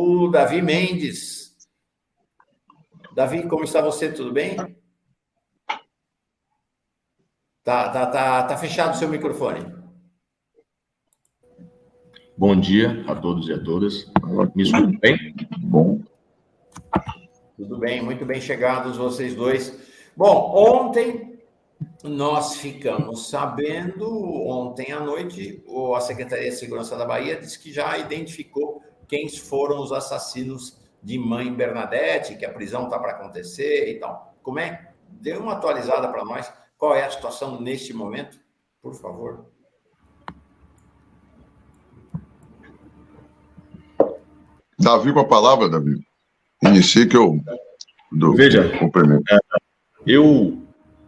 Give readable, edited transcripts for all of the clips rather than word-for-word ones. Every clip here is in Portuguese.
o Davi Mendes. Davi, como está você? Tudo bem? Tá fechado o seu microfone. Bom dia a todos e a todas. Me escutam bem? Bom. Tudo bem, muito bem chegados vocês dois. Bom, ontem nós ficamos sabendo, ontem à noite, a Secretaria de Segurança da Bahia disse que já identificou quem foram os assassinos de Mãe Bernadette, que a prisão está para acontecer e tal. Como é? Dê uma atualizada para nós. Qual é a situação neste momento, por favor? Davi, com a palavra, Davi. Inicie que eu Veja, cumprimento.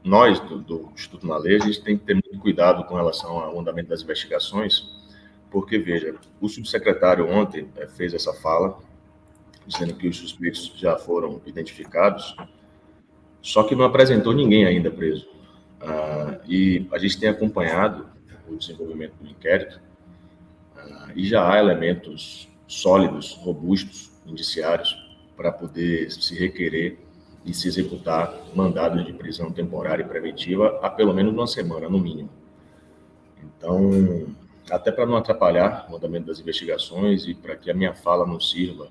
Nós, do Instituto Malê, a gente tem que ter muito cuidado com relação ao andamento das investigações, porque, veja, o subsecretário ontem fez essa fala, dizendo que os suspeitos já foram identificados, só que não apresentou ninguém ainda preso. E a gente tem acompanhado o desenvolvimento do inquérito, e já há elementos sólidos, robustos, indiciários, para poder se requerer e se executar mandados de prisão temporária e preventiva há pelo menos uma semana, no mínimo. Então, até para não atrapalhar o andamento das investigações e para que a minha fala não sirva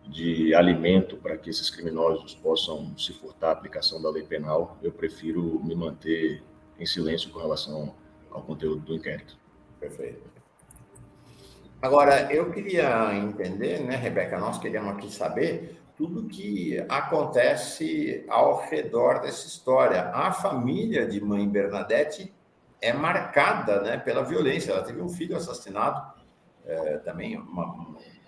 de alimento para que esses criminosos possam se furtar à aplicação da lei penal, eu prefiro me manter em silêncio com relação ao conteúdo do inquérito. Perfeito. Agora, eu queria entender, né, Rebeca, nós queríamos aqui saber tudo que acontece ao redor dessa história. A família de Mãe Bernadette é marcada, né, pela violência. Ela teve um filho assassinado, também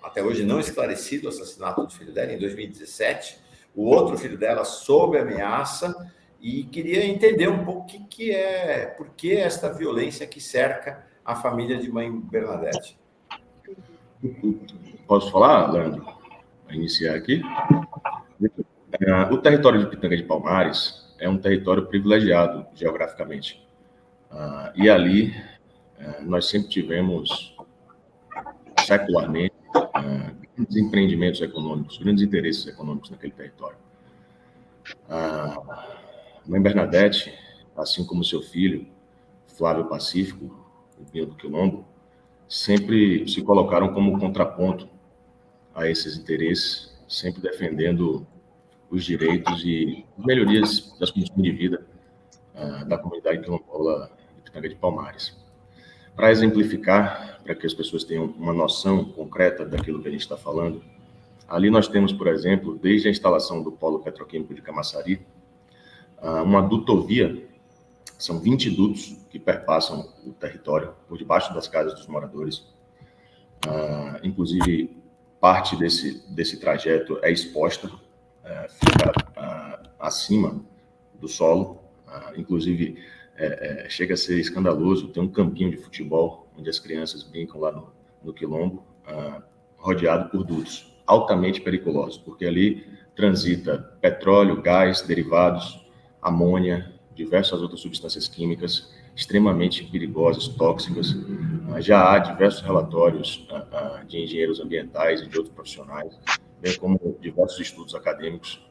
até hoje não esclarecido o assassinato do filho dela, em 2017. O outro filho dela sob ameaça, e queria entender um pouco por que esta violência que cerca a família de Mãe Bernadette. Posso falar, Leandro? Para iniciar aqui. O território de Pitanga de Palmares é um território privilegiado geograficamente. E ali nós sempre tivemos, secularmente, grandes empreendimentos econômicos, grandes interesses econômicos naquele território. Mãe Bernadette, assim como seu filho, Flávio Pacífico, o Pinho do Quilombo, sempre se colocaram como contraponto a esses interesses, sempre defendendo os direitos e melhorias das condições de vida da comunidade quilombola de Pitanga de Palmares. Para exemplificar, para que as pessoas tenham uma noção concreta daquilo que a gente está falando, ali nós temos, por exemplo, desde a instalação do polo petroquímico de Camaçari, uma dutovia, são 20 dutos que perpassam o território por debaixo das casas dos moradores. Inclusive, parte desse trajeto é exposta, fica acima do solo. Inclusive, chega a ser escandaloso, tem um campinho de futebol onde as crianças brincam lá no Quilombo, rodeado por dutos, altamente periculosos, porque ali transita petróleo, gás, derivados, amônia, diversas outras substâncias químicas extremamente perigosas, tóxicas. Já há diversos relatórios de engenheiros ambientais e de outros profissionais, bem como diversos estudos acadêmicos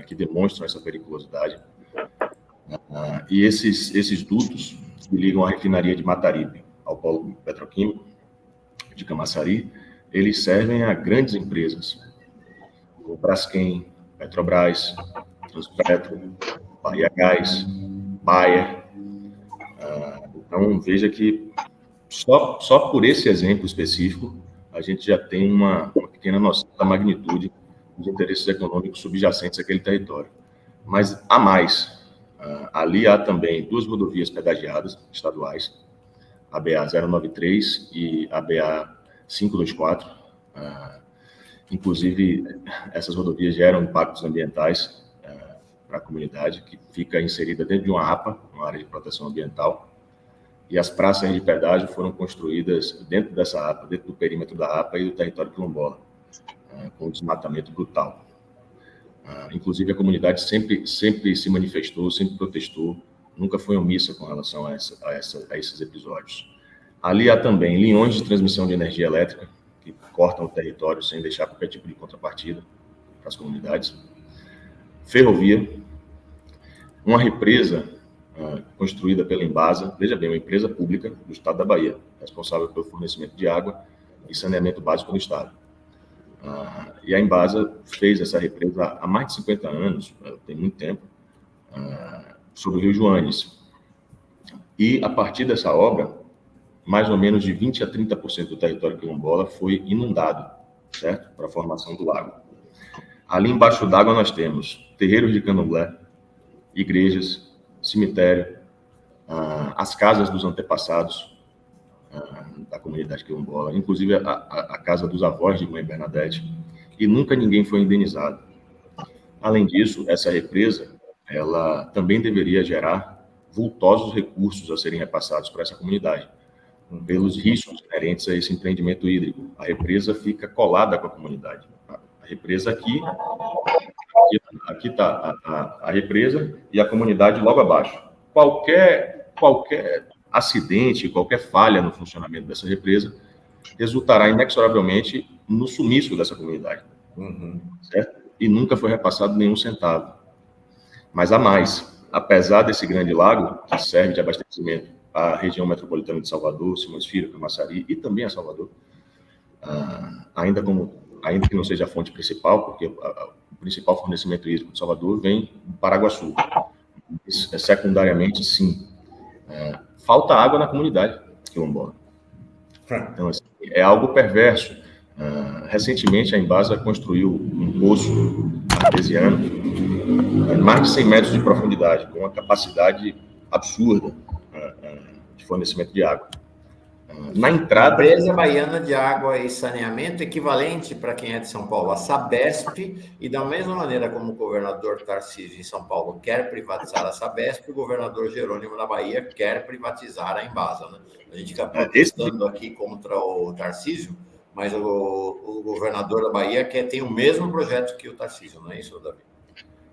que demonstram essa periculosidade. E esses dutos que ligam a refinaria de Mataripe ao polo petroquímico de Camaçari, eles servem a grandes empresas, como Braskem, Petrobras, Transpetro, Bahia Gás, Bayer. Então, veja que só por esse exemplo específico, a gente já tem uma pequena noção da magnitude dos interesses econômicos subjacentes àquele território. Mas há mais. Ali há também 2 rodovias pedagiadas estaduais, a BA 093 e a BA 524. Inclusive, essas rodovias geram impactos ambientais para a comunidade, que fica inserida dentro de uma APA, uma área de proteção ambiental, e as praças de pedágio foram construídas dentro dessa APA, dentro do perímetro da APA e do território quilombola, com desmatamento brutal. Inclusive, a comunidade sempre se manifestou, sempre protestou, nunca foi omissa com relação a esses episódios. Ali há também linhões de transmissão de energia elétrica que cortam o território sem deixar qualquer tipo de contrapartida para as comunidades. Ferrovia, uma represa construída pela Embasa, veja bem, uma empresa pública do Estado da Bahia, responsável pelo fornecimento de água e saneamento básico no Estado. E a Embasa fez essa represa há mais de 50 anos, tem muito tempo, sobre o Rio Joanes. E, a partir dessa obra, mais ou menos de 20% a 30% do território quilombola foi inundado, certo? Para a formação do lago. Ali embaixo d'água nós temos terreiros de candomblé, igrejas, cemitério, as casas dos antepassados da comunidade quilombola, inclusive a casa dos avós de Mãe Bernadette, e nunca ninguém foi indenizado. Além disso, essa represa, ela também deveria gerar vultosos recursos a serem repassados para essa comunidade, pelos riscos inerentes a esse empreendimento hídrico. A represa fica colada com a comunidade. A represa aqui está a represa e a comunidade logo abaixo. Qualquer acidente, qualquer falha no funcionamento dessa represa resultará inexoravelmente no sumiço dessa comunidade. Certo? E nunca foi repassado nenhum centavo. Mas há mais. Apesar desse grande lago, que serve de abastecimento à região metropolitana de Salvador, Simões Filho, Camaçari e também a Salvador, ainda que não seja a fonte principal, porque o principal fornecimento hídrico de Salvador vem do Paraguaçu. Secundariamente, sim. Falta água na comunidade quilombola. Então, assim, é algo perverso. Recentemente, a Embasa construiu um poço artesiano, mais de 100 metros de profundidade, com uma capacidade absurda de fornecimento de água. Na entrada... A Empresa Baiana de Água e Saneamento, equivalente, para quem é de São Paulo, a Sabesp, e da mesma maneira como o governador Tarcísio em São Paulo quer privatizar a Sabesp, o governador Jerônimo da Bahia quer privatizar a Embasa. Né? A gente fica protestando aqui contra o Tarcísio, mas o governador da Bahia tem o mesmo projeto que o Tarcísio, não é isso, Davi?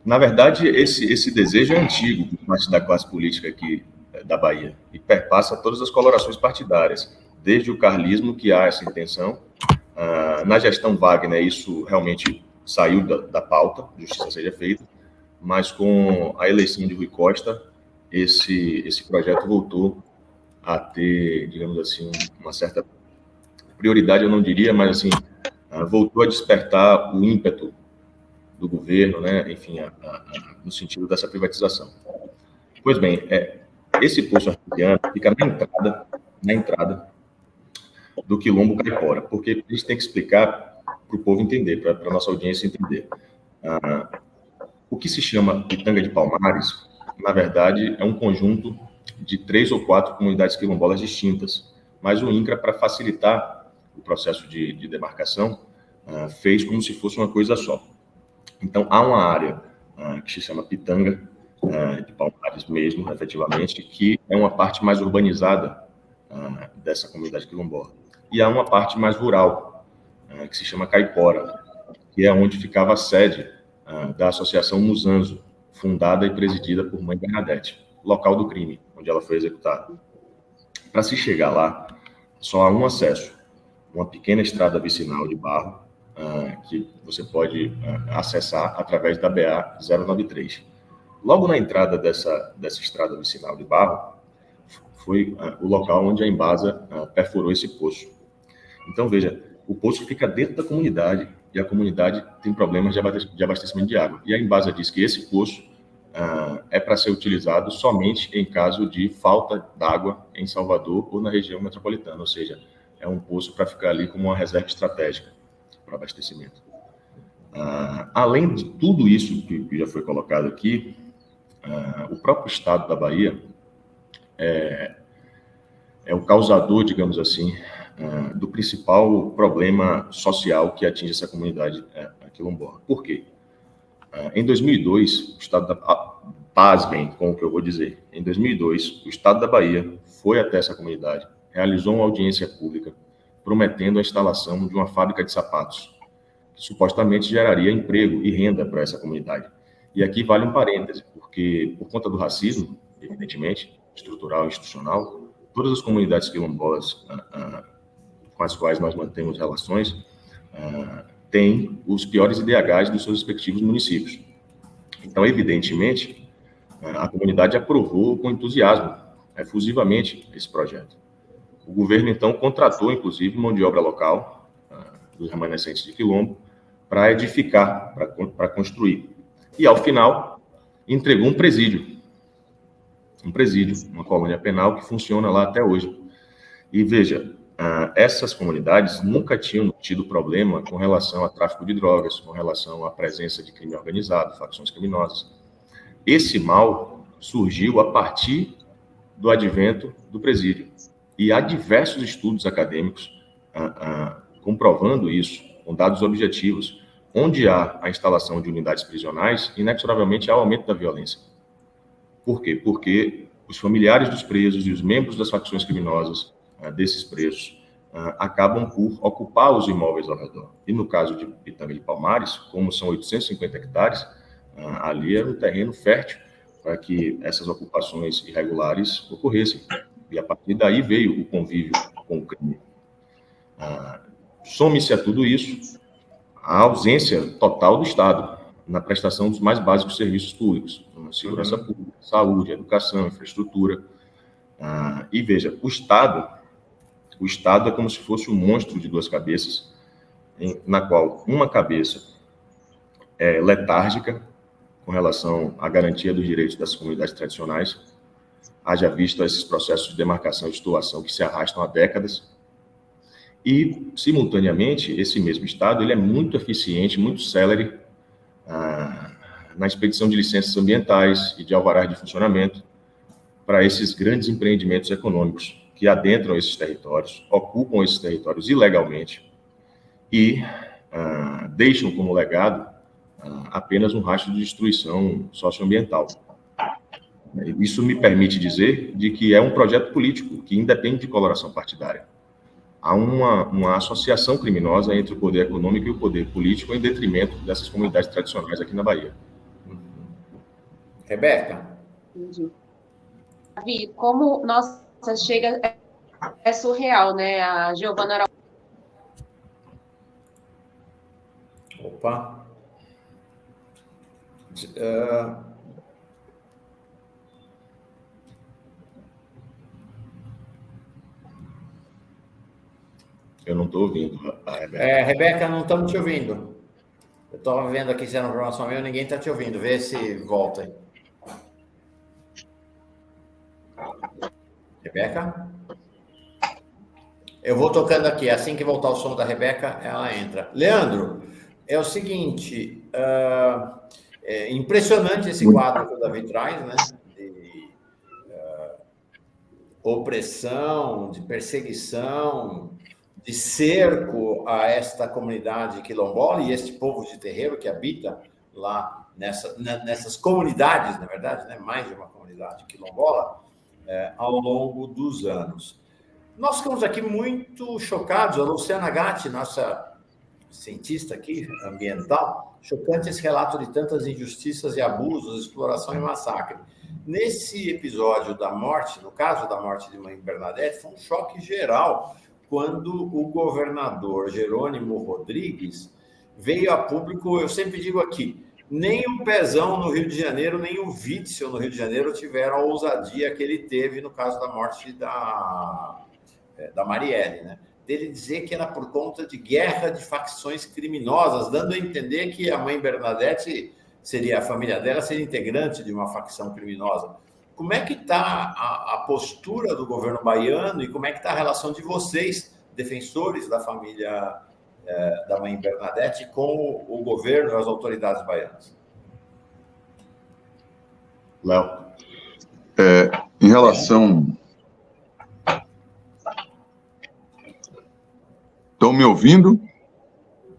Na verdade, esse desejo é antigo por parte da classe política aqui da Bahia e perpassa todas as colorações partidárias, desde o carlismo, que há essa intenção. Na gestão Wagner, isso realmente saiu da pauta, justiça seja feita, mas com a eleição de Rui Costa, esse projeto voltou a ter, digamos assim, uma certa prioridade, eu não diria, mas assim, voltou a despertar o ímpeto do governo, né? Enfim, no sentido dessa privatização. Pois bem, esse poço artesiano fica na entrada do Quilombo Caipora, porque a gente tem que explicar para o povo entender, para a nossa audiência entender. O que se chama Pitanga de Palmares, na verdade, é um conjunto de 3 ou 4 comunidades quilombolas distintas, mas o INCRA, para facilitar o processo de demarcação, fez como se fosse uma coisa só. Então, há uma área que se chama Pitanga de Palmares mesmo, efetivamente, que é uma parte mais urbanizada dessa comunidade quilombola. E há uma parte mais rural, que se chama Caipora, que é onde ficava a sede da Associação Musanzo, fundada e presidida por Mãe Bernadette, local do crime, onde ela foi executada. Para se chegar lá, só há um acesso, uma pequena estrada vicinal de barro, que você pode acessar através da BA 093. Logo na entrada dessa estrada vicinal de barro, foi o local onde a Embasa perfurou esse poço. Então, veja, o poço fica dentro da comunidade e a comunidade tem problemas de abastecimento de água. E a Embasa diz que esse poço é para ser utilizado somente em caso de falta d'água em Salvador ou na região metropolitana, ou seja, é um poço para ficar ali como uma reserva estratégica para abastecimento. Além de tudo isso que já foi colocado aqui, o próprio Estado da Bahia é o causador, digamos assim, do principal problema social que atinge essa comunidade quilombola. Por quê? Em 2002, o Estado da... Pasmem com o que eu vou dizer. Em 2002, o Estado da Bahia foi até essa comunidade, realizou uma audiência pública, prometendo a instalação de uma fábrica de sapatos, que supostamente geraria emprego e renda para essa comunidade. E aqui vale um parêntese, porque por conta do racismo, evidentemente, estrutural e institucional, todas as comunidades quilombolas com as quais nós mantemos relações, têm os piores IDHs dos seus respectivos municípios. Então, evidentemente, a comunidade aprovou com entusiasmo, efusivamente, esse projeto. O governo, então, contratou, inclusive, mão de obra local, dos remanescentes de Quilombo, para edificar, para construir. E, ao final, entregou um presídio, uma colônia penal que funciona lá até hoje. E, veja, essas comunidades nunca tinham tido problema com relação a tráfico de drogas, com relação à presença de crime organizado, facções criminosas. Esse mal surgiu a partir do advento do presídio. E há diversos estudos acadêmicos comprovando isso, com dados objetivos. Onde há a instalação de unidades prisionais, inexoravelmente há o aumento da violência. Por quê? Porque os familiares dos presos e os membros das facções criminosas desses presos acabam por ocupar os imóveis ao redor. E no caso de Pitanga de Palmares, como são 850 hectares, ali era um terreno fértil para que essas ocupações irregulares ocorressem. E a partir daí veio o convívio com o crime. Some-se a tudo isso a ausência total do Estado na prestação dos mais básicos serviços públicos, como segurança pública, saúde, educação, infraestrutura. E veja, o Estado é como se fosse um monstro de duas cabeças, na qual uma cabeça é letárgica com relação à garantia dos direitos das comunidades tradicionais, haja visto esses processos de demarcação e situação que se arrastam há décadas. E, simultaneamente, esse mesmo Estado ele é muito eficiente, muito célere na expedição de licenças ambientais e de alvarás de funcionamento para esses grandes empreendimentos econômicos que adentram esses territórios, ocupam esses territórios ilegalmente e deixam como legado apenas um rastro de destruição socioambiental. Isso me permite dizer de que é um projeto político que independe de coloração partidária. Há uma associação criminosa entre o poder econômico e o poder político em detrimento dessas comunidades tradicionais aqui na Bahia. Rebeca? Entendi. Davi, como, nossa, chega, é surreal, né? A Giovana Araújo. Opa. Eu não estou ouvindo a Rebeca. Rebeca, não estamos te ouvindo. Eu estava vendo aqui se era uma informação minha, ninguém está te ouvindo. Vê se volta aí. Rebeca? Eu vou tocando aqui. Assim que voltar o som da Rebeca, ela entra. Leandro, é o seguinte, é impressionante esse quadro que o Davi traz, né? De opressão, de perseguição, de cerco a esta comunidade quilombola e este povo de terreiro que habita lá nessas comunidades, na verdade, né? Mais de uma comunidade quilombola, ao longo dos anos. Nós ficamos aqui muito chocados, a Luciana Gatti, nossa cientista aqui, ambiental, chocante esse relato de tantas injustiças e abusos, exploração e massacre. Nesse episódio da morte, no caso da morte de Mãe Bernadette, foi um choque geral quando o governador Jerônimo Rodrigues veio a público, eu sempre digo aqui, nem o Pezão no Rio de Janeiro, nem o Witzel no Rio de Janeiro tiveram a ousadia que ele teve no caso da morte da Marielle, né? Dele dizer que era por conta de guerra de facções criminosas, dando a entender que a Mãe Bernadette seria, a família dela seria integrante de uma facção criminosa. Como é que está a postura do governo baiano e como é que está a relação de vocês, defensores da família da Mãe Bernadette, com o governo e as autoridades baianas? Léo. Em relação... Estão me ouvindo?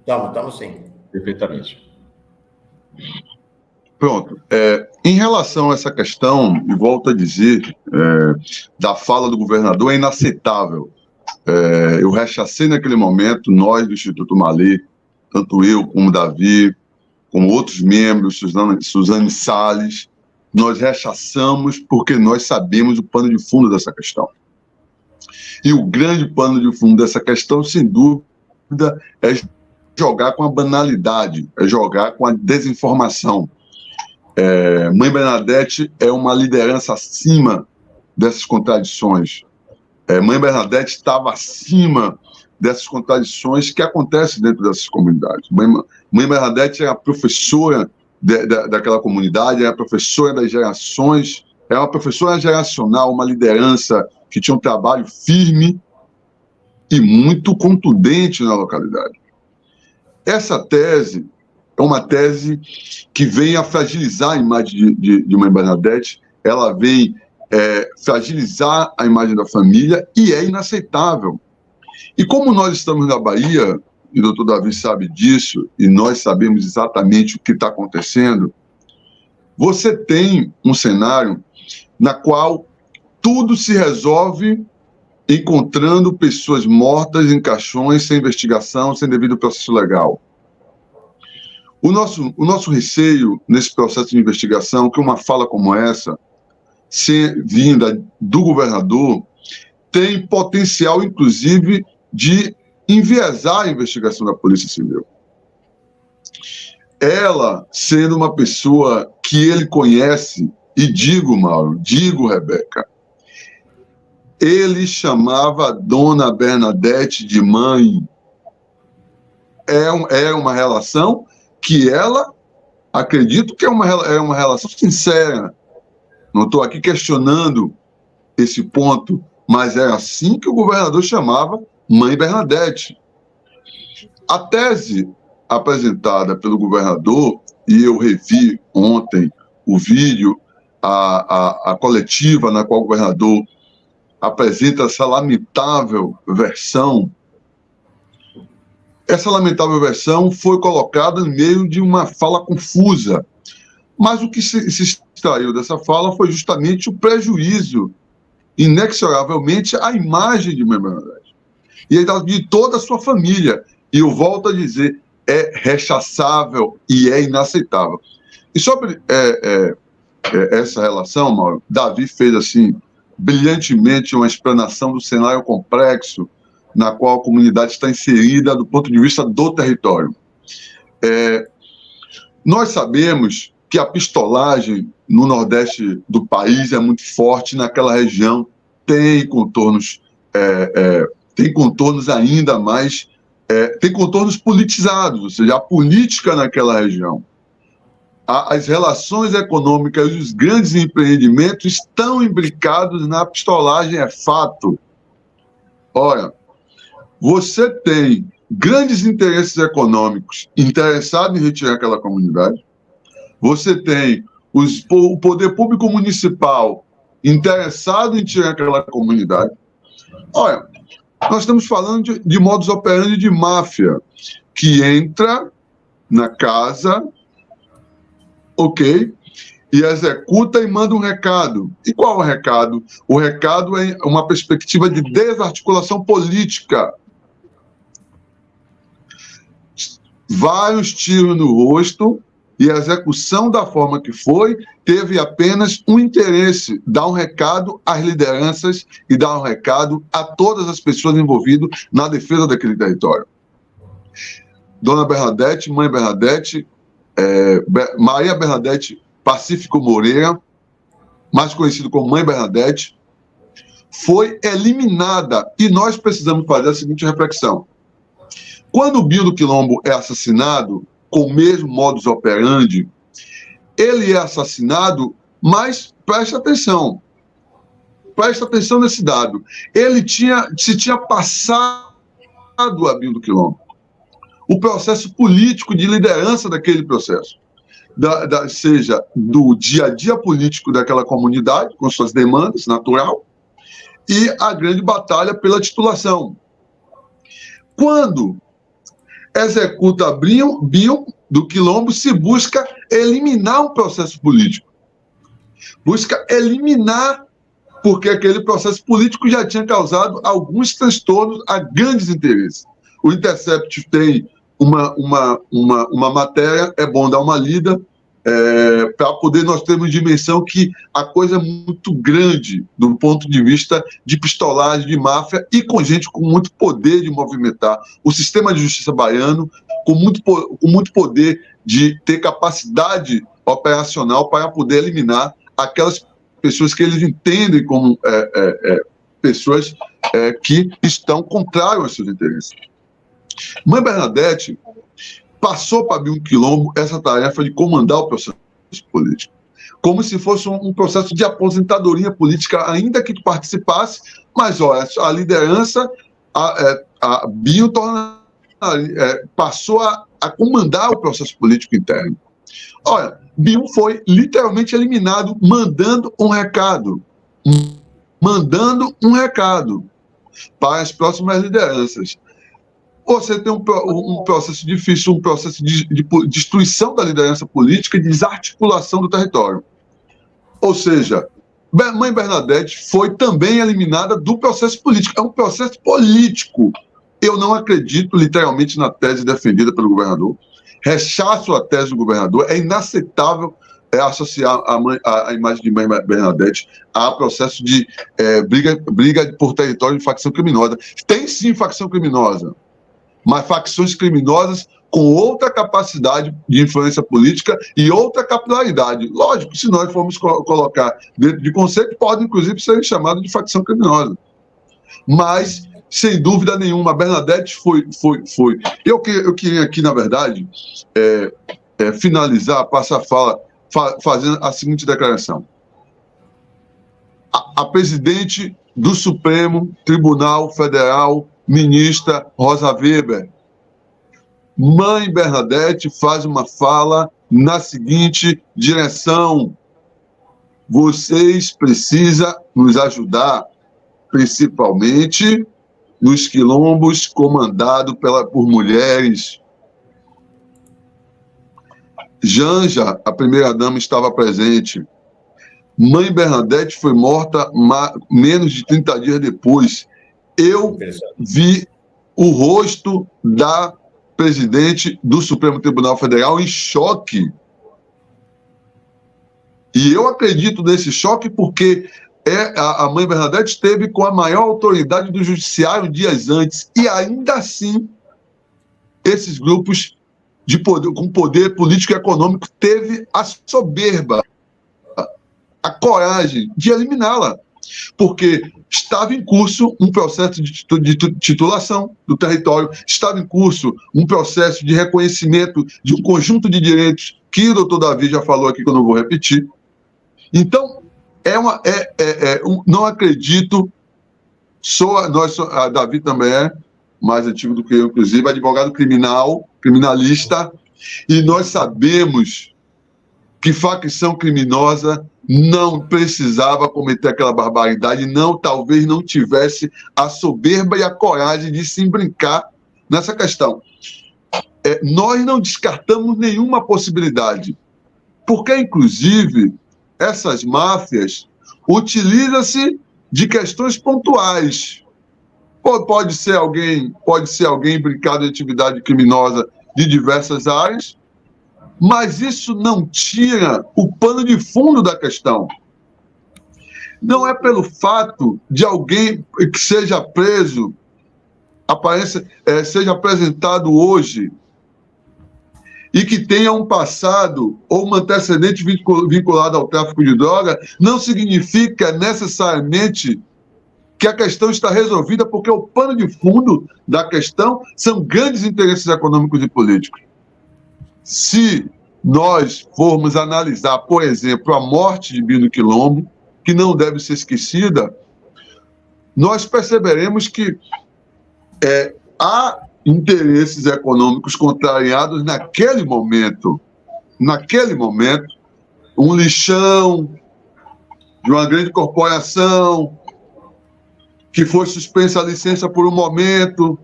Estamos sim. Perfeitamente. Pronto. Em relação a essa questão, e volto a dizer, da fala do governador, é inaceitável. Eu rechacei naquele momento, nós do Instituto Malê, tanto eu como Davi, como outros membros, Suzane Salles, nós rechaçamos porque nós sabemos o pano de fundo dessa questão. E o grande pano de fundo dessa questão, sem dúvida, é jogar com a banalidade, é jogar com a desinformação. Mãe Bernadette é uma liderança acima dessas contradições. Mãe Bernadette estava acima dessas contradições que acontecem dentro dessas comunidades. Mãe Bernadette é a professora daquela comunidade, é a professora das gerações, é uma professora geracional, uma liderança que tinha um trabalho firme e muito contundente na localidade. Essa tese é uma tese que vem a fragilizar a imagem de Mãe Bernadette, ela vem fragilizar a imagem da família e é inaceitável. E como nós estamos na Bahia, e o doutor Davi sabe disso, e nós sabemos exatamente o que está acontecendo, você tem um cenário na qual tudo se resolve encontrando pessoas mortas em caixões, sem investigação, sem devido processo legal. O nosso receio nesse processo de investigação, que uma fala como essa, vinda do governador, tem potencial, inclusive, de enviesar a investigação da Polícia Civil. Ela, sendo uma pessoa que ele conhece, e digo, Mauro, digo, Rebeca, ele chamava a dona Bernadette de mãe. É uma relação que ela, acredito que é uma relação sincera. Não estou aqui questionando esse ponto, mas é assim que o governador chamava Mãe Bernadette. A tese apresentada pelo governador, e eu revi ontem o vídeo, a coletiva na qual o governador apresenta essa lamentável versão. Essa lamentável versão foi colocada no meio de uma fala confusa. Mas o que se extraiu dessa fala foi justamente o prejuízo, inexoravelmente, à imagem de Mãe Bernadette. E de toda a sua família. E eu volto a dizer, é rechaçável e é inaceitável. E sobre essa relação, Mauro, Davi fez assim, brilhantemente uma explanação do cenário complexo na qual a comunidade está inserida do ponto de vista do território. Nós sabemos que a pistolagem no nordeste do país é muito forte, naquela região tem contornos ainda mais, tem contornos politizados, ou seja, a política naquela região. As relações econômicas e os grandes empreendimentos estão imbricados na pistolagem, é fato. Ora, você tem grandes interesses econômicos interessados em retirar aquela comunidade, você tem o poder público municipal interessado em tirar aquela comunidade. Olha, nós estamos falando de modus operandi de máfia, que entra na casa, ok, e executa e manda um recado. E qual é o recado? O recado é uma perspectiva de desarticulação política. Vários tiros no rosto, e a execução da forma que foi, teve apenas um interesse, dar um recado às lideranças e dar um recado a todas as pessoas envolvidas na defesa daquele território. Dona Bernadette, Mãe Bernadette, Maria Bernadette Pacífico Moreira, mais conhecido como Mãe Bernadette, foi eliminada, e nós precisamos fazer a seguinte reflexão. Quando o Bill do Quilombo é assassinado, com o mesmo modus operandi, ele é assassinado, mas presta atenção nesse dado. Ele se tinha passado a Bill do Quilombo. O processo político de liderança daquele processo, seja do dia a dia político daquela comunidade, com suas demandas, natural, e a grande batalha pela titulação. Quando executa Bill do Quilombo, se busca eliminar um processo político. Busca eliminar, porque aquele processo político já tinha causado alguns transtornos a grandes interesses. O Intercept tem uma matéria, é bom dar uma lida, para poder nós termos dimensão que a coisa é muito grande do ponto de vista de pistolagem, de máfia, e com gente com muito poder de movimentar o sistema de justiça baiano, com muito poder de ter capacidade operacional para poder eliminar aquelas pessoas que eles entendem como pessoas que estão contrárias aos seus interesses. Mãe Bernadette passou para Binho Quilombo essa tarefa de comandar o processo político, como se fosse um processo de aposentadoria política, ainda que participasse, mas olha, a liderança, a Binho passou a comandar o processo político interno. Olha, Binho foi literalmente eliminado, mandando um recado para as próximas lideranças. Você tem um processo difícil, um processo de destruição da liderança política e desarticulação do território. Ou seja, Mãe Bernadette foi também eliminada do processo político. É um processo político. Eu não acredito literalmente na tese defendida pelo governador. Rechaço a tese do governador. É inaceitável associar a imagem de Mãe Bernadette a processo de briga por território de facção criminosa. Tem sim facção criminosa, mas facções criminosas com outra capacidade de influência política e outra capilaridade. Lógico, se nós formos colocar dentro de conceito, pode inclusive ser chamado de facção criminosa. Mas, sem dúvida nenhuma, a Bernadette foi. Eu queria aqui, na verdade, finalizar, passar a fala, fazendo a seguinte declaração. A presidente do Supremo Tribunal Federal, ministra Rosa Weber, Mãe Bernadette faz uma fala na seguinte direção: vocês precisam nos ajudar, principalmente nos quilombos comandados por mulheres. Janja, a primeira-dama, estava presente. Mãe Bernadette foi morta menos de 30 dias depois. Eu vi o rosto da presidente do Supremo Tribunal Federal em choque. E eu acredito nesse choque porque a Mãe Bernadette esteve com a maior autoridade do judiciário dias antes. E ainda assim, esses grupos de poder, com poder político e econômico, teve a soberba, a coragem de eliminá-la. Porque estava em curso um processo de titulação do território, estava em curso um processo de reconhecimento de um conjunto de direitos que o doutor Davi já falou aqui, que eu não vou repetir. Então, não acredito, a Davi também é mais antigo do que eu, inclusive, advogado criminalista, e nós sabemos que facção criminosa não precisava cometer aquela barbaridade, talvez não tivesse a soberba e a coragem de se brincar nessa questão. Nós não descartamos nenhuma possibilidade, porque, inclusive, essas máfias utilizam-se de questões pontuais. Pode ser alguém brincado de atividade criminosa de diversas áreas, mas isso não tira o pano de fundo da questão. Não é pelo fato de alguém que seja preso, seja apresentado hoje e que tenha um passado ou um antecedente vinculado ao tráfico de droga, não significa necessariamente que a questão está resolvida, porque o pano de fundo da questão são grandes interesses econômicos e políticos. Se nós formos analisar, por exemplo, a morte de Binho Quilombo, que não deve ser esquecida, nós perceberemos que há interesses econômicos contrariados naquele momento, um lixão de uma grande corporação que foi suspensa a licença por um momento.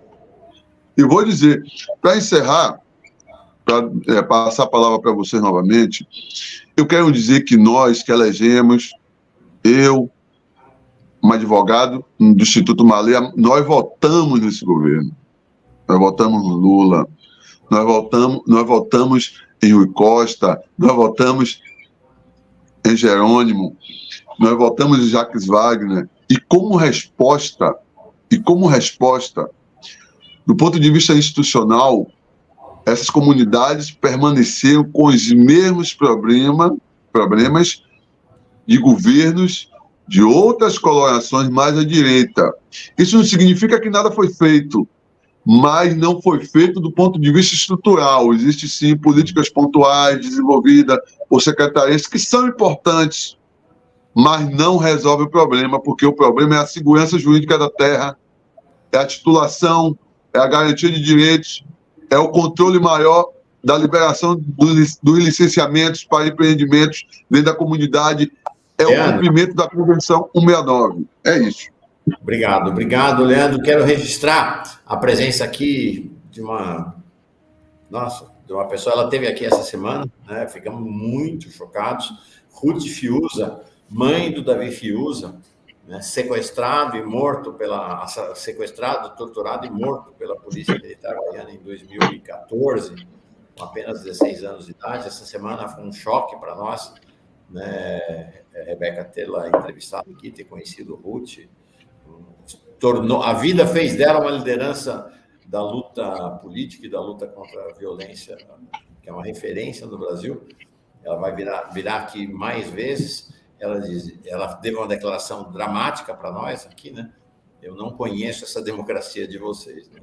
E vou dizer, para encerrar, para passar a palavra para vocês novamente, eu quero dizer que nós que elegemos, eu, um advogado do Instituto Malê, nós votamos nesse governo. Nós votamos no Lula, nós votamos em Rui Costa, nós votamos em Jerônimo, nós votamos em Jacques Wagner, e como resposta, do ponto de vista institucional, essas comunidades permaneceram com os mesmos problemas de governos de outras colorações mais à direita. Isso não significa que nada foi feito, mas não foi feito do ponto de vista estrutural. Existem, sim, políticas pontuais desenvolvidas por secretarias que são importantes, mas não resolve o problema, porque o problema é a segurança jurídica da terra, é a titulação, é a garantia de direitos, é o controle maior da liberação dos licenciamentos para empreendimentos dentro da comunidade, é o cumprimento da Convenção 169. É isso. Obrigado, Leandro. Quero registrar a presença aqui de uma pessoa, ela esteve aqui essa semana, né? Ficamos muito chocados. Ruth Fiuza, mãe do Davi Fiuza, né? Sequestrado, torturado e morto pela Polícia Militar baiana em 2014, com apenas 16 anos de idade. Essa semana foi um choque para nós, né? Rebeca, tê-la entrevistado aqui, ter conhecido Ruth, a vida fez dela uma liderança da luta política e da luta contra a violência, que é uma referência no Brasil. Ela vai virar aqui mais vezes. Ela teve uma declaração dramática para nós aqui, né? Eu não conheço essa democracia de vocês, né?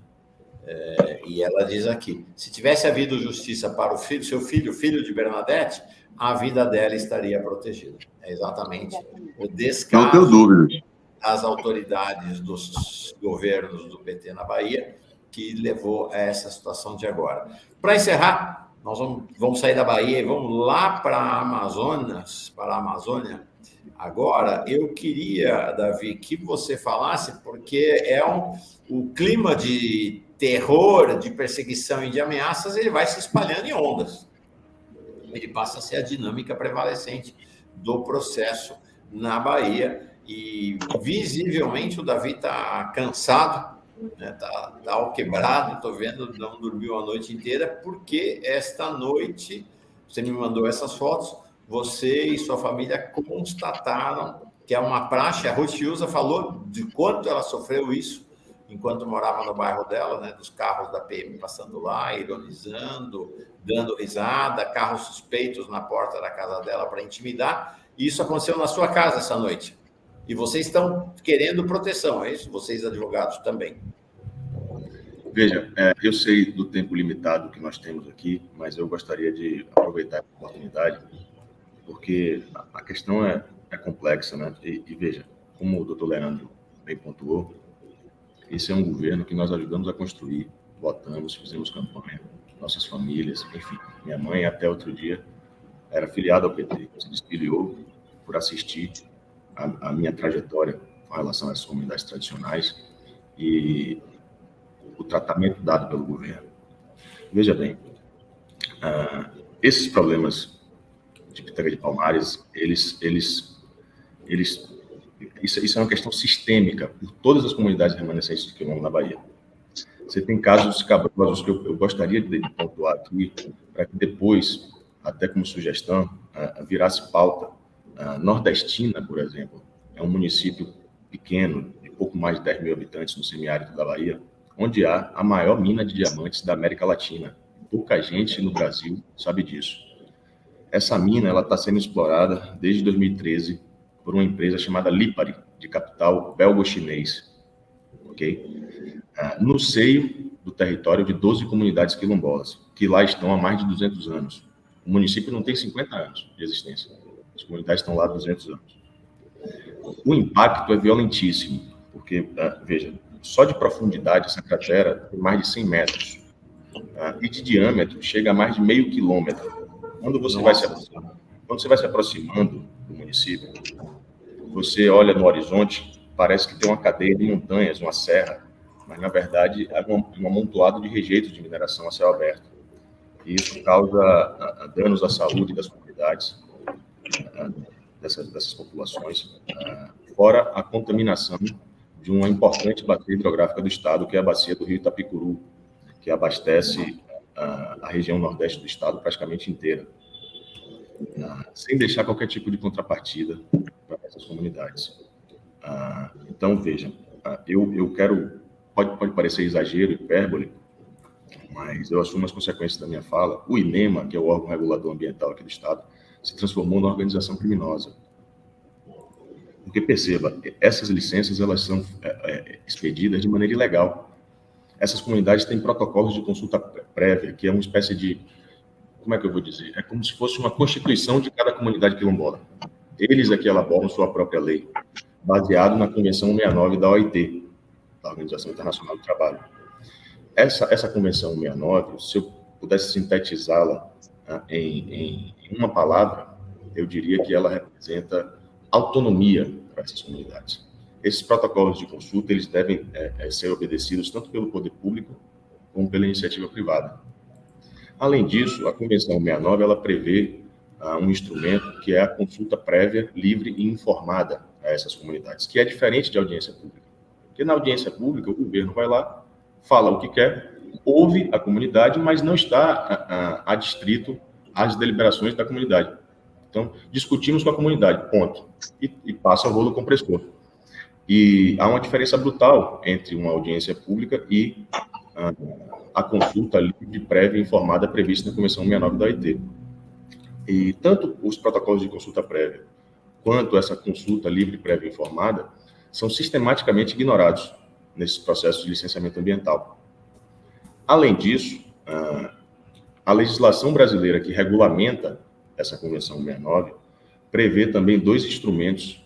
E ela diz aqui: se tivesse havido justiça para o seu filho de Bernadette, a vida dela estaria protegida. É exatamente o descaso. Não tenho dúvida. As autoridades dos governos do PT na Bahia, que levou a essa situação de agora. Para encerrar, nós vamos sair da Bahia e vamos lá para a Amazônia. Agora, eu queria, Davi, que você falasse, porque o clima de terror, de perseguição e de ameaças, ele vai se espalhando em ondas. Ele passa a ser a dinâmica prevalecente do processo na Bahia. E, visivelmente, o Davi está cansado, né? Tá ao quebrado, estou vendo, não dormiu a noite inteira, porque esta noite, você me mandou essas fotos, você e sua família constataram que é uma praxe. A Ruth Fiuza falou de quanto ela sofreu isso enquanto morava no bairro dela, né? Dos carros da PM passando lá, ironizando, dando risada, carros suspeitos na porta da casa dela para intimidar. E isso aconteceu na sua casa essa noite. E vocês estão querendo proteção, é isso? Vocês, advogados, também. Veja, eu sei do tempo limitado que nós temos aqui, mas eu gostaria de aproveitar a oportunidade, porque a questão é complexa, né? E veja, como o doutor Leandro bem pontuou, esse é um governo que nós ajudamos a construir, votamos, fizemos campanha, nossas famílias, enfim. Minha mãe, até outro dia, era filiada ao PT, se desfiliou por assistir a minha trajetória com relação às comunidades tradicionais e o tratamento dado pelo governo. Veja bem, esses problemas de Pitanga de Palmares, isso é uma questão sistêmica por todas as comunidades remanescentes de quilombo na Bahia. Você tem casos cabrosos que eu gostaria de pontuar aqui, para que depois, até como sugestão, virasse pauta. Nordestina, por exemplo, é um município pequeno, de pouco mais de 10 mil habitantes no semiárido da Bahia, onde há a maior mina de diamantes da América Latina. Pouca gente no Brasil sabe disso. Essa mina está sendo explorada desde 2013 por uma empresa chamada Lipari, de capital belgo-chinês, ok? No seio do território de 12 comunidades quilombolas, que lá estão há mais de 200 anos. O município não tem 50 anos de existência. As comunidades estão lá há 200 anos. O impacto é violentíssimo, porque, veja, só de profundidade essa cratera tem mais de 100 metros. E de diâmetro chega a mais de meio quilômetro. Quando você vai se aproximando do município, você olha no horizonte, parece que tem uma cadeia de montanhas, uma serra, mas, na verdade, é um amontoado de rejeitos de mineração a céu aberto. E isso causa danos à saúde das comunidades, dessas populações, fora a contaminação de uma importante bacia hidrográfica do estado, que é a bacia do rio Itapicuru, que abastece a região nordeste do estado praticamente inteira, sem deixar qualquer tipo de contrapartida para essas comunidades. Então, vejam, eu quero, pode parecer exagero, hipérbole, mas eu assumo as consequências da minha fala. O INEMA, que é o órgão regulador ambiental aqui do estado, se transformou numa organização criminosa. Porque, perceba, essas licenças elas são expedidas de maneira ilegal. Essas comunidades têm protocolos de consulta prévia, que é uma espécie de, como é que eu vou dizer? É como se fosse uma constituição de cada comunidade quilombola. Eles é que elaboram sua própria lei, baseado na Convenção 69 da OIT, da Organização Internacional do Trabalho. Essa Convenção 69, se eu pudesse sintetizá-la em uma palavra, eu diria que ela representa autonomia para essas comunidades. Esses protocolos de consulta, eles devem ser obedecidos tanto pelo poder público como pela iniciativa privada. Além disso, a Convenção 69, ela prevê um instrumento que é a consulta prévia, livre e informada a essas comunidades, que é diferente de audiência pública. Porque na audiência pública, o governo vai lá, fala o que quer, ouve a comunidade, mas não está adstrito às deliberações da comunidade. Então, discutimos com a comunidade, ponto. E passa o rolo compressor. E há uma diferença brutal entre uma audiência pública e a consulta livre, prévia e informada prevista na Convenção 69 da OIT. E tanto os protocolos de consulta prévia quanto essa consulta livre, prévia e informada são sistematicamente ignorados nesses processos de licenciamento ambiental. Além disso, a legislação brasileira que regulamenta essa Convenção 69 prevê também 2 instrumentos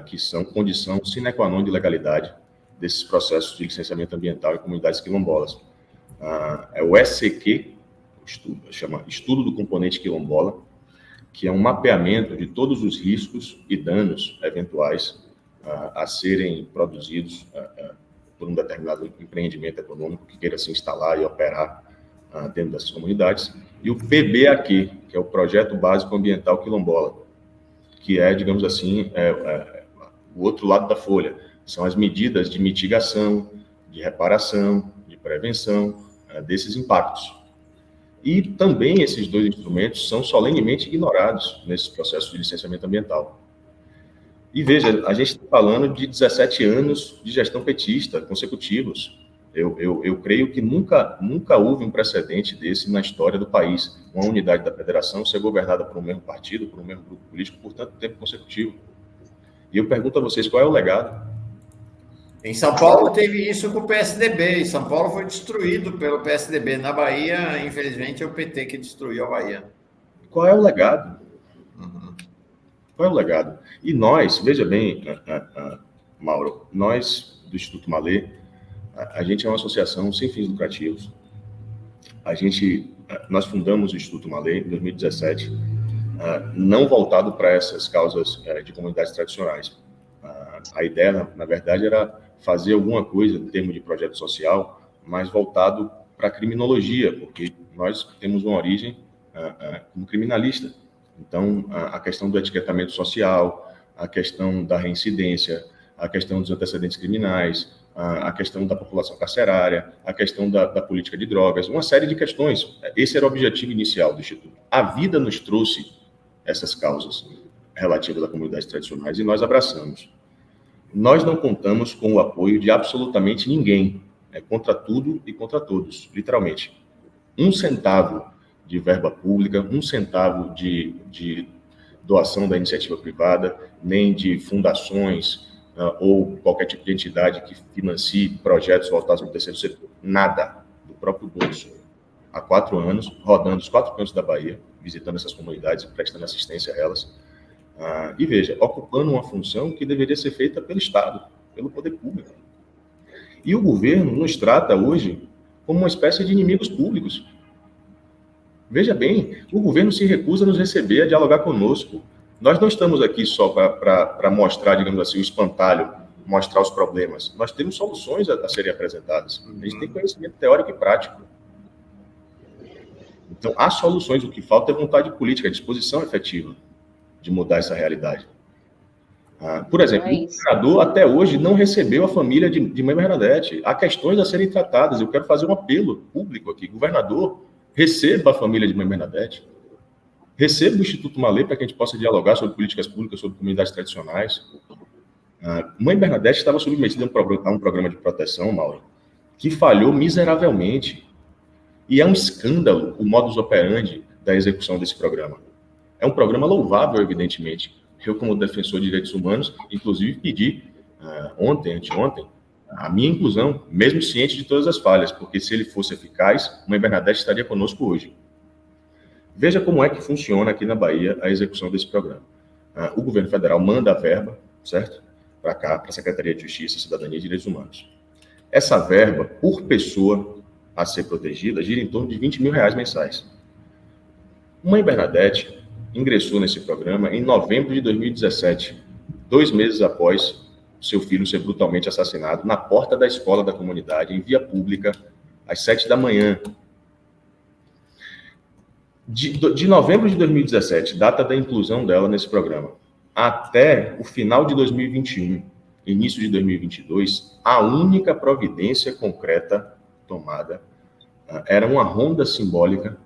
que são condição sine qua non de legalidade desses processos de licenciamento ambiental em comunidades quilombolas. É o SCQ, chama Estudo do Componente Quilombola, que é um mapeamento de todos os riscos e danos eventuais a serem produzidos por um determinado empreendimento econômico que queira se instalar e operar dentro dessas comunidades, e o PBAQ, que é o Projeto Básico Ambiental Quilombola, que é, digamos assim, o outro lado da folha. São as medidas de mitigação, de reparação, de prevenção desses impactos. E também esses 2 instrumentos são solenemente ignorados nesses processos de licenciamento ambiental. E veja, a gente está falando de 17 anos de gestão petista consecutivos. Eu creio que nunca houve um precedente desse na história do país, uma unidade da federação ser governada por um mesmo partido, por um mesmo grupo político, por tanto tempo consecutivo. E eu pergunto a vocês, qual é o legado? Em São Paulo teve isso com o PSDB, e São Paulo foi destruído pelo PSDB. Na Bahia, infelizmente, é o PT que destruiu a Bahia. Qual é o legado? Qual é o legado? E nós, veja bem, Mauro, nós do Instituto Malê, a gente é uma associação sem fins lucrativos. Nós fundamos o Instituto Malê em 2017, não voltado para essas causas de comunidades tradicionais. A ideia, na verdade, era fazer alguma coisa em termos de projeto social, mas voltado para a criminologia, porque nós temos uma origem como criminalista. Então, a questão do etiquetamento social, a questão da reincidência, a questão dos antecedentes criminais, a questão da população carcerária, a questão da política de drogas, uma série de questões. Esse era o objetivo inicial do Instituto. A vida nos trouxe essas causas relativas a comunidades tradicionais e nós abraçamos. Nós não contamos com o apoio de absolutamente ninguém, contra tudo e contra todos, literalmente. 1 centavo de verba pública, 1 centavo de doação da iniciativa privada, nem de fundações ou qualquer tipo de entidade que financie projetos voltados para o terceiro setor. Nada, do próprio bolso. Há 4 anos, rodando os 4 cantos da Bahia, visitando essas comunidades e prestando assistência a elas. E veja, ocupando uma função que deveria ser feita pelo Estado, pelo poder público. E o governo nos trata hoje como uma espécie de inimigos públicos. Veja bem, o governo se recusa a nos receber, a dialogar conosco. Nós não estamos aqui só para mostrar, digamos assim, o espantalho, mostrar os problemas. Nós temos soluções a serem apresentadas. A gente tem conhecimento teórico e prático. Então, há soluções. O que falta é vontade política, disposição efetiva de mudar essa realidade. Por exemplo, o governador até hoje não recebeu a família de Mãe Bernadette. Há questões a serem tratadas. Eu quero fazer um apelo público aqui. Governador, receba a família de Mãe Bernadette, receba o Instituto Malê para que a gente possa dialogar sobre políticas públicas, sobre comunidades tradicionais. Mãe Bernadette estava submetida a um programa de proteção, Mauro, que falhou miseravelmente. E é um escândalo o modus operandi da execução desse programa. É um programa louvável, evidentemente. Eu, como defensor de direitos humanos, inclusive pedi anteontem, a minha inclusão, mesmo ciente de todas as falhas, porque se ele fosse eficaz, Mãe Bernadette estaria conosco hoje. Veja como é que funciona aqui na Bahia a execução desse programa. O governo federal manda a verba, certo? Para cá, para a Secretaria de Justiça, Cidadania e Direitos Humanos. Essa verba, por pessoa a ser protegida, gira em torno de R$20 mil mensais. Mãe Bernadette ingressou nesse programa em novembro de 2017, 2 meses após seu filho ser brutalmente assassinado na porta da escola da comunidade, em via pública, às 7 da manhã. De novembro de 2017, data da inclusão dela nesse programa, até o final de 2021, início de 2022, a única providência concreta tomada era uma ronda simbólica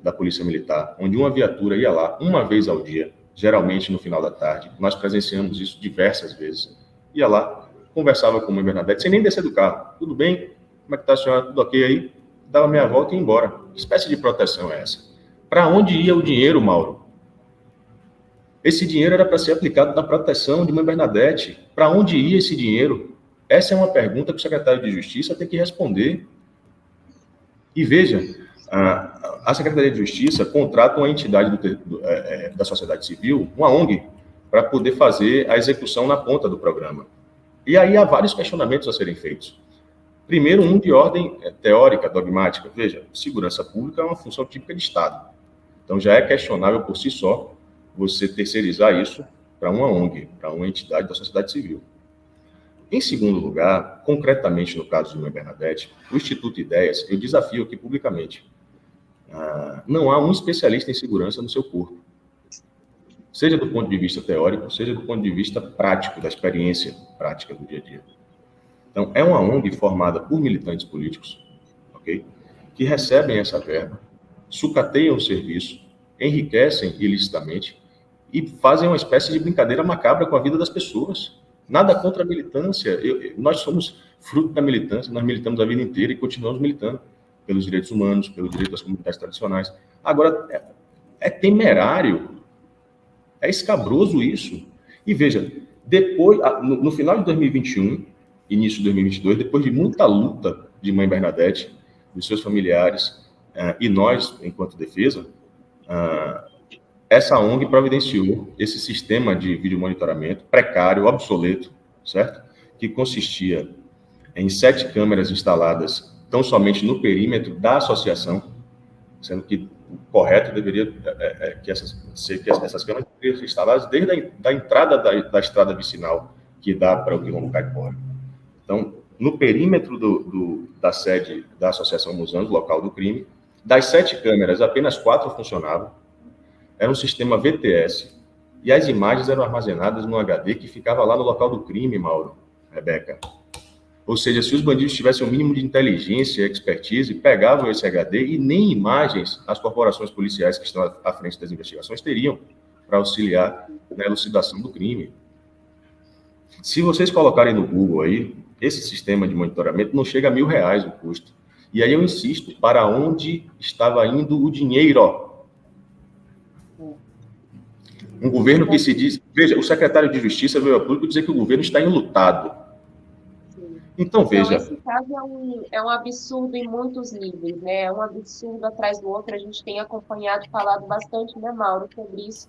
da Polícia Militar, onde uma viatura ia lá uma vez ao dia, geralmente no final da tarde. Nós presenciamos isso diversas vezes. Ia lá, conversava com a Mãe Bernadette, sem nem descer do carro. Tudo bem? Como é que está a senhora? Tudo ok aí? Dava meia volta e ia embora. Que espécie de proteção é essa? Para onde ia o dinheiro, Mauro? Esse dinheiro era para ser aplicado na proteção de Mãe Bernadette. Para onde ia esse dinheiro? Essa é uma pergunta que o secretário de Justiça tem que responder. E veja, a Secretaria de Justiça contrata uma entidade da sociedade civil, uma ONG, para poder fazer a execução na ponta do programa. E aí há vários questionamentos a serem feitos. Primeiro, um de ordem teórica, dogmática. Veja, segurança pública é uma função típica de Estado. Então já é questionável por si só você terceirizar isso para uma ONG, para uma entidade da sociedade civil. Em segundo lugar, concretamente no caso de Mãe Bernadette, o Instituto Ideias, eu desafio aqui publicamente, não há um especialista em segurança no seu corpo. Seja do ponto de vista teórico, seja do ponto de vista prático, da experiência prática do dia a dia. Então, é uma ONG formada por militantes políticos, ok? Que recebem essa verba, sucateiam o serviço, enriquecem ilicitamente e fazem uma espécie de brincadeira macabra com a vida das pessoas. Nada contra a militância. Nós somos fruto da militância, nós militamos a vida inteira e continuamos militando pelos direitos humanos, pelo direito das comunidades tradicionais. Agora, é temerário, é escabroso isso. E veja, depois, no final de 2021, início de 2022, depois de muita luta de Mãe Bernadette, dos seus familiares e nós, enquanto defesa, essa ONG providenciou esse sistema de videomonitoramento precário, obsoleto, certo? Que consistia em 7 câmeras instaladas tão somente no perímetro da associação, sendo que o correto deveria ser que essas câmeras deveriam ser instaladas desde a entrada da estrada vicinal que dá para o quilombo Caipora. Então, no perímetro da sede da Associação Musanos, local do crime, das 7 câmeras, apenas 4 funcionavam. Era um sistema VTS. E as imagens eram armazenadas no HD que ficava lá no local do crime, Mauro, Rebeca. Ou seja, se os bandidos tivessem o mínimo de inteligência e expertise, pegavam esse HD e nem imagens as corporações policiais que estão à frente das investigações teriam para auxiliar na elucidação do crime. Se vocês colocarem no Google aí, esse sistema de monitoramento não chega a R$1.000 o custo. E aí eu insisto, para onde estava indo o dinheiro? Um governo que se diz... Veja, o secretário de Justiça veio a público dizer que o governo está enlutado. Então, veja... Então, esse caso é um absurdo em muitos níveis, né? É um absurdo atrás do outro. A gente tem acompanhado e falado bastante, né, Mauro, sobre isso,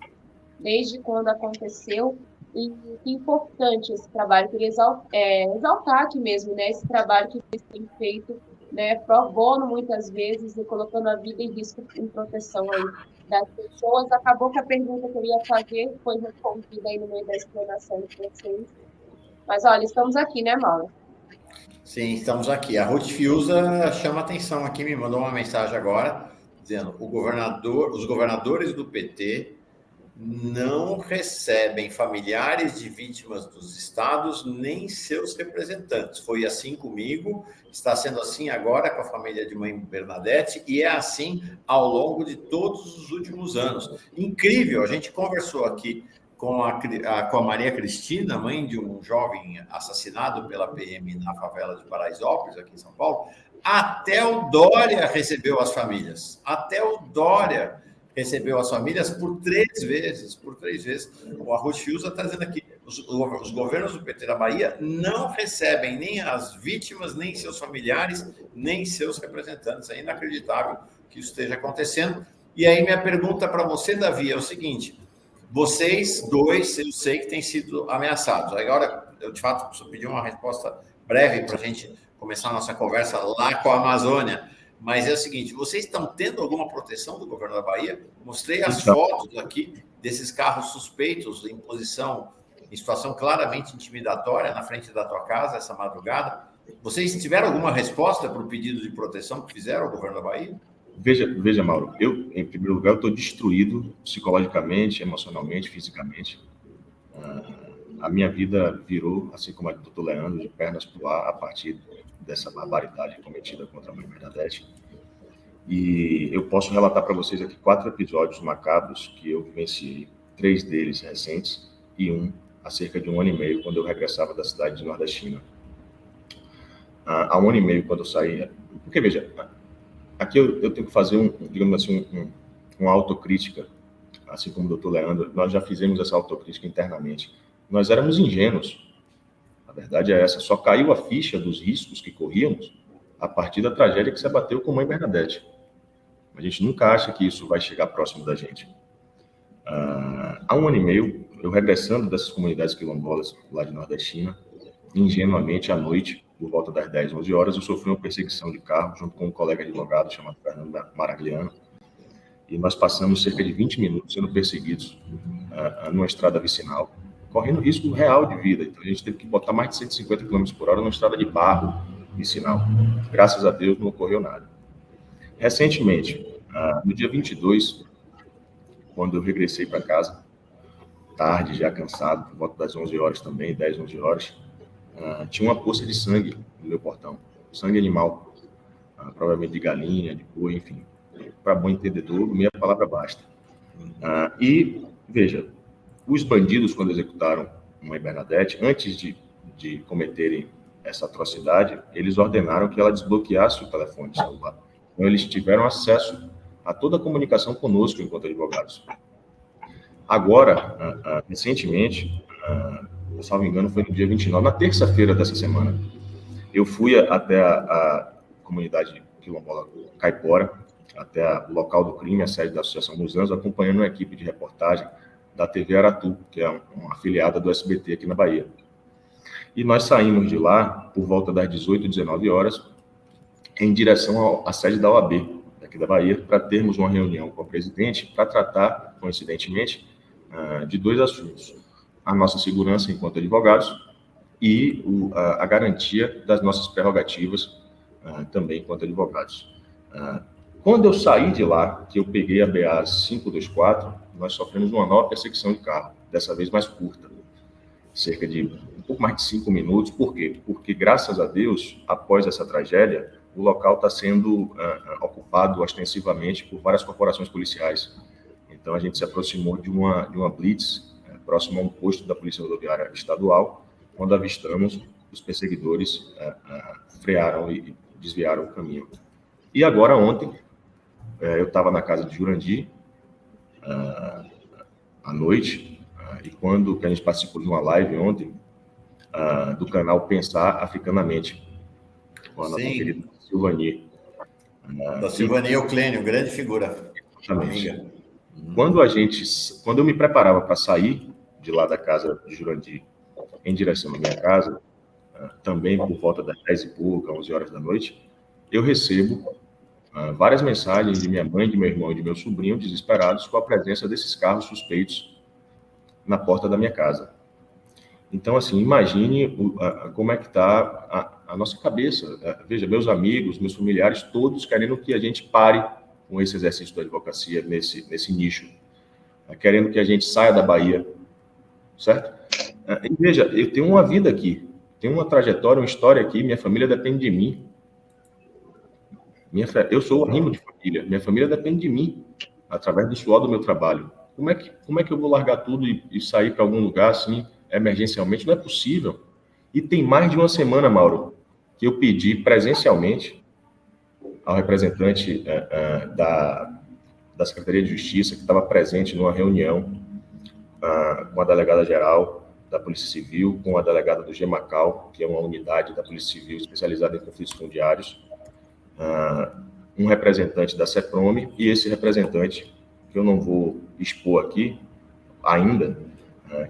desde quando aconteceu. E que importante esse trabalho. Eu queria exaltar aqui mesmo, né? Esse trabalho que eles têm feito, né, pro bono, muitas vezes, e colocando a vida em risco em proteção aí das pessoas. Acabou que a pergunta que eu ia fazer foi respondida aí no meio da explanação de vocês. Mas, olha, estamos aqui, né, Mauro? Sim, estamos aqui. A Ruth Fiuza chama atenção aqui, me mandou uma mensagem agora, dizendo os governadores do PT não recebem familiares de vítimas dos estados nem seus representantes. Foi assim comigo, está sendo assim agora com a família de mãe Bernadette e é assim ao longo de todos os últimos anos. Incrível, a gente conversou aqui com a Maria Cristina, mãe de um jovem assassinado pela PM na favela de Paraisópolis, aqui em São Paulo. Até o Dória recebeu as famílias. Até o Dória recebeu as famílias por 3 vezes. O Arroz Fiuza está dizendo aqui, os governos do PT da Bahia não recebem nem as vítimas, nem seus familiares, nem seus representantes. É inacreditável que isso esteja acontecendo. E aí minha pergunta para você, Davi, é o seguinte: vocês dois, eu sei que têm sido ameaçados. Agora, eu de fato preciso pedir uma resposta breve para a gente começar a nossa conversa lá com a Amazônia. Mas é o seguinte, vocês estão tendo alguma proteção do governo da Bahia? Mostrei as fotos aqui desses carros suspeitos em posição, em situação claramente intimidatória na frente da tua casa essa madrugada. Vocês tiveram alguma resposta para o pedido de proteção que fizeram ao governo da Bahia? Veja, Mauro, eu, em primeiro lugar, estou destruído psicologicamente, emocionalmente, fisicamente. A minha vida virou, assim como a do Dr. Leandro, de pernas para o ar a partir dessa barbaridade cometida contra a mãe Bernadette. E eu posso relatar para vocês aqui 4 episódios macabros que eu vivenciei, 3 deles recentes e um há cerca de 1 ano e meio, quando eu regressava da cidade de Nordestina. Há 1 ano e meio, quando eu saía... Porque, veja, aqui eu tenho que fazer, digamos assim, uma autocrítica, assim como o doutor Leandro, nós já fizemos essa autocrítica internamente. Nós éramos ingênuos. A verdade é essa, só caiu a ficha dos riscos que corríamos a partir da tragédia que se abateu com a mãe Bernadette. A gente nunca acha que isso vai chegar próximo da gente. Há 1 ano e meio, eu regressando dessas comunidades quilombolas lá de Nordestina, ingenuamente à noite, por volta das 10, 11 horas, eu sofri uma perseguição de carro junto com um colega advogado chamado Fernando Maragliano, e nós passamos cerca de 20 minutos sendo perseguidos numa estrada vicinal, correndo risco real de vida. Então a gente teve que botar mais de 150 km por hora numa estrada de barro vicinal. Graças a Deus não ocorreu nada. Recentemente, no dia 22, quando eu regressei para casa, tarde, já cansado, por volta das 11 horas também, 10, 11 horas, tinha uma poça de sangue no meu portão. Sangue animal, provavelmente de galinha, de boi, enfim. Para bom entendedor, meia palavra basta. E, veja, os bandidos, quando executaram mãe Bernadette, antes de cometerem essa atrocidade, eles ordenaram que ela desbloqueasse o telefone celular. Então, eles tiveram acesso a toda a comunicação conosco enquanto advogados. Agora, recentemente, se não me engano, foi no dia 29, na terça-feira dessa semana, eu fui até a comunidade quilombola Caipora, até o local do crime, a sede da Associação dos Anjos, acompanhando uma equipe de reportagem da TV Aratu, que é uma afiliada do SBT aqui na Bahia. E nós saímos de lá por volta das 18, 19 horas, em direção à sede da OAB, daqui da Bahia, para termos uma reunião com o presidente para tratar, coincidentemente, de 2 assuntos. A nossa segurança enquanto advogados e a garantia das nossas prerrogativas também enquanto advogados. Quando eu saí de lá, que eu peguei a BA 524, nós sofremos uma nova perseguição de carro, dessa vez mais curta, cerca de um pouco mais de 5 minutos. Por quê? Porque, graças a Deus, após essa tragédia, o local está sendo ocupado ostensivamente por várias corporações policiais. Então, a gente se aproximou de uma blitz, próximo a um posto da Polícia Rodoviária Estadual, quando avistamos os perseguidores frearam e desviaram o caminho. E agora, ontem, eu estava na casa de Jurandir, à noite, e quando que a gente participou de uma live ontem, do canal Pensar Africanamente, com a nossa querida Silvani. Da Silvani Euclênio, grande figura. Exatamente. Quando eu me preparava para sair de lá da casa de Jurandir, em direção à minha casa, também por volta das 10 e pouca, 11 horas da noite, eu recebo várias mensagens de minha mãe, de meu irmão e de meu sobrinho, desesperados com a presença desses carros suspeitos na porta da minha casa. Então, assim, imagine como é que está a nossa cabeça. Veja, meus amigos, meus familiares, todos querendo que a gente pare com esse exercício da advocacia nesse nicho. querendo que a gente saia da Bahia, certo? E veja, eu tenho uma vida aqui, tenho uma trajetória, uma história aqui, minha família depende de mim. Eu sou o arrimo de família, minha família depende de mim, através do suor do meu trabalho. Como é que eu vou largar tudo e sair para algum lugar, assim, emergencialmente? Não é possível. E tem mais de uma semana, Mauro, que eu pedi presencialmente ao representante da Secretaria de Justiça, que estava presente numa reunião com a delegada-geral da Polícia Civil, com a delegada do GEMACAL, que é uma unidade da Polícia Civil especializada em conflitos fundiários, um representante da CEPROME e esse representante, que eu não vou expor aqui ainda,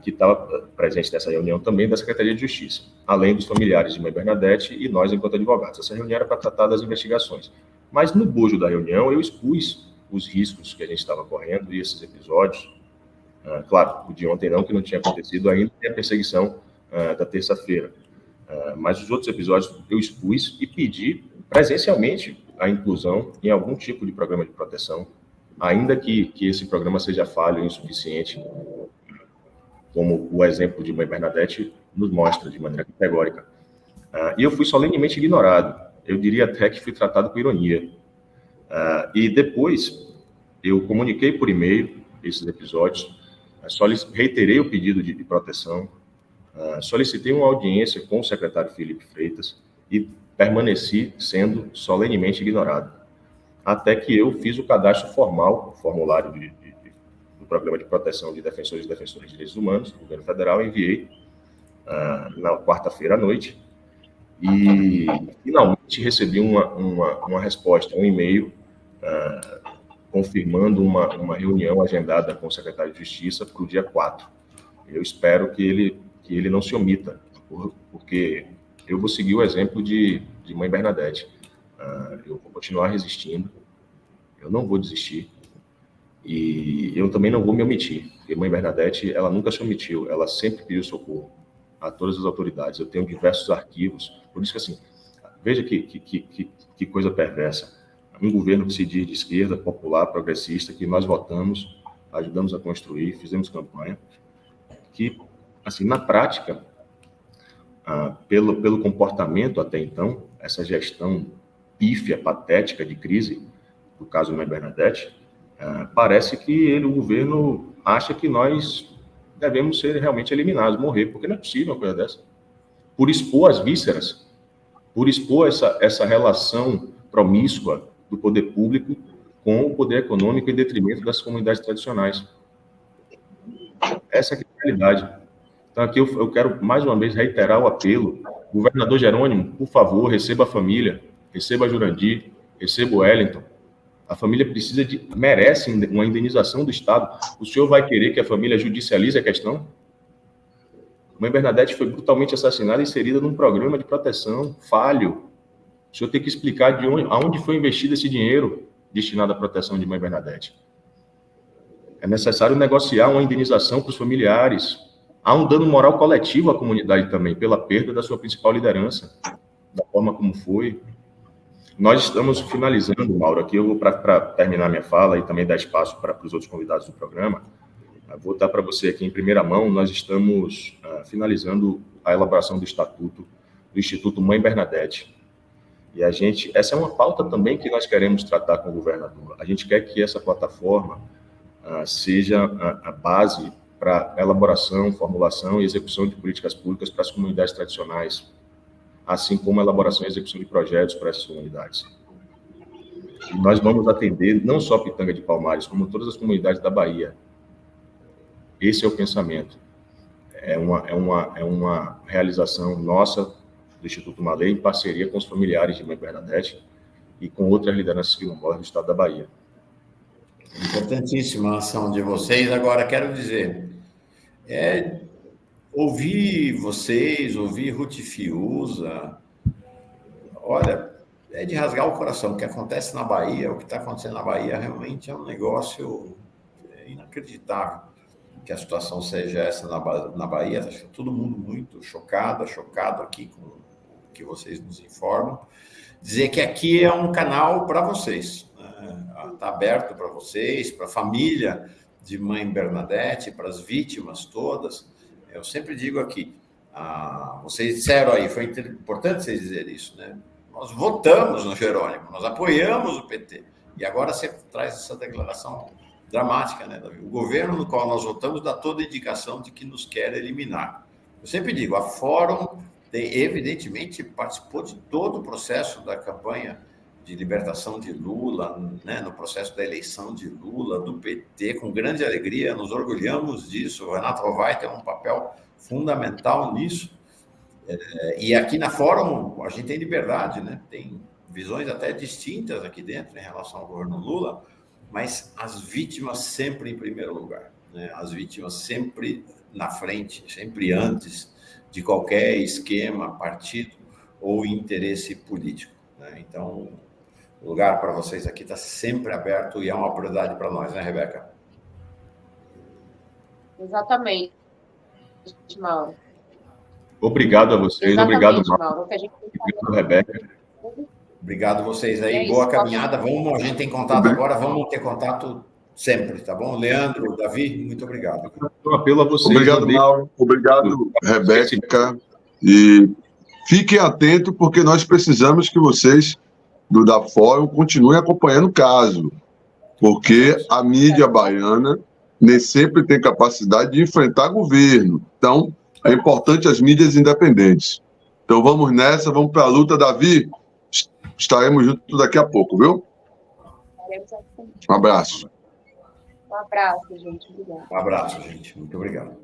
que estava presente nessa reunião também da Secretaria de Justiça, além dos familiares de mãe Bernadette e nós enquanto advogados. Essa reunião era para tratar das investigações. Mas no bojo da reunião eu expus os riscos que a gente estava correndo e esses episódios. Claro, o de ontem não, que não tinha acontecido ainda, e a perseguição da terça-feira. Mas os outros episódios eu expus e pedi presencialmente a inclusão em algum tipo de programa de proteção, ainda que esse programa seja falho e insuficiente, como o exemplo de mãe Bernadette nos mostra de maneira categórica. E eu fui solenemente ignorado. Eu diria até que fui tratado com ironia. E depois eu comuniquei por e-mail esses episódios, reiterei o pedido de proteção, solicitei uma audiência com o secretário Felipe Freitas e permaneci sendo solenemente ignorado. Até que eu fiz o cadastro formal, o formulário do Programa de Proteção de Defensores e Defensoras de Direitos Humanos do Governo Federal, enviei na quarta-feira à noite e finalmente recebi uma resposta, um e-mail confirmando uma reunião agendada com o secretário de Justiça para o dia 4. Eu espero que ele não se omita, porque eu vou seguir o exemplo de mãe Bernadette. Eu vou continuar resistindo, eu não vou desistir, e eu também não vou me omitir, porque mãe Bernadette, ela nunca se omitiu, ela sempre pediu socorro a todas as autoridades. Eu tenho diversos arquivos, por isso que, assim, veja que coisa perversa. Um governo que se diz de esquerda, popular, progressista, que nós votamos, ajudamos a construir, fizemos campanha, que, assim, na prática, pelo comportamento até então, essa gestão pífia, patética de crise, do caso mãe Bernadette, parece que o governo acha que nós devemos ser realmente eliminados, morrer, porque não é possível uma coisa dessa. Por expor as vísceras, por expor essa relação promíscua do poder público com o poder econômico em detrimento das comunidades tradicionais. Essa é a realidade. Então, aqui eu quero, mais uma vez, reiterar o apelo. Governador Jerônimo, por favor, receba a família, receba a Jurandir, receba o Wellington. A família merece uma indenização do Estado. O senhor vai querer que a família judicialize a questão? Mãe Bernadette foi brutalmente assassinada e inserida num programa de proteção falho. O senhor tem que explicar aonde foi investido esse dinheiro destinado à proteção de mãe Bernadette. É necessário negociar uma indenização para os familiares. Há um dano moral coletivo à comunidade também, pela perda da sua principal liderança, da forma como foi. Nós estamos finalizando, Mauro, aqui eu vou, para terminar minha fala e também dar espaço para os outros convidados do programa, vou dar para você aqui em primeira mão, nós estamos finalizando a elaboração do estatuto do Instituto Mãe Bernadette. E essa é uma pauta também que nós queremos tratar com o governador. A gente quer que essa plataforma seja a base para elaboração, formulação e execução de políticas públicas para as comunidades tradicionais, assim como a elaboração e execução de projetos para essas comunidades. E nós vamos atender não só Pitanga de Palmares, como todas as comunidades da Bahia. Esse é o pensamento. É uma realização nossa do Instituto Malê, em parceria com os familiares de mãe Bernadette e com outras lideranças quilombolas do estado da Bahia. Importantíssima a ação de vocês. Agora, quero dizer, ouvir vocês, ouvir Ruth Fiuza, olha, é de rasgar o coração. O que acontece na Bahia, o que está acontecendo na Bahia, realmente é um negócio inacreditável que a situação seja essa na Bahia. Acho que todo mundo muito chocado aqui com o que vocês nos informam. Dizer que aqui é um canal para vocês, está aberto para vocês, para a família de Mãe Bernadette, para as vítimas todas. Eu sempre digo aqui, vocês disseram aí, foi importante vocês dizerem isso, né? Nós votamos no Jerônimo, nós apoiamos o PT. E agora você traz essa declaração dramática, né, Davi? O governo no qual nós votamos dá toda a indicação de que nos quer eliminar. Eu sempre digo, a Fórum, evidentemente, participou de todo o processo da campanha de libertação de Lula, né, no processo da eleição de Lula, do PT, com grande alegria, nos orgulhamos disso. O Renato Rovai tem um papel fundamental nisso. E aqui na Fórum a gente tem liberdade, né? Tem visões até distintas aqui dentro em relação ao governo Lula, mas as vítimas sempre em primeiro lugar, né? As vítimas sempre na frente, sempre antes de qualquer esquema, partido ou interesse político, né? Então, o lugar para vocês aqui está sempre aberto e é uma prioridade para nós, né, Rebeca? Exatamente, Mauro. Obrigado a vocês, obrigado, Mauro. Obrigado, Rebeca. Obrigado vocês aí, boa caminhada. A gente tem contato agora, vamos ter contato sempre, tá bom? Leandro, Davi, muito obrigado. Um apelo a vocês. Obrigado, Mauro. Obrigado, Rebeca. E fiquem atentos, porque nós precisamos que vocês, da Fórum, continuem acompanhando o caso, porque a mídia baiana nem sempre tem capacidade de enfrentar governo. Então, é importante as mídias independentes. Então, vamos nessa, vamos para a luta. Davi, estaremos juntos daqui a pouco, viu? Um abraço. Um abraço, gente. Obrigado. Um abraço, gente. Muito obrigado.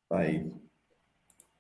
Tá aí.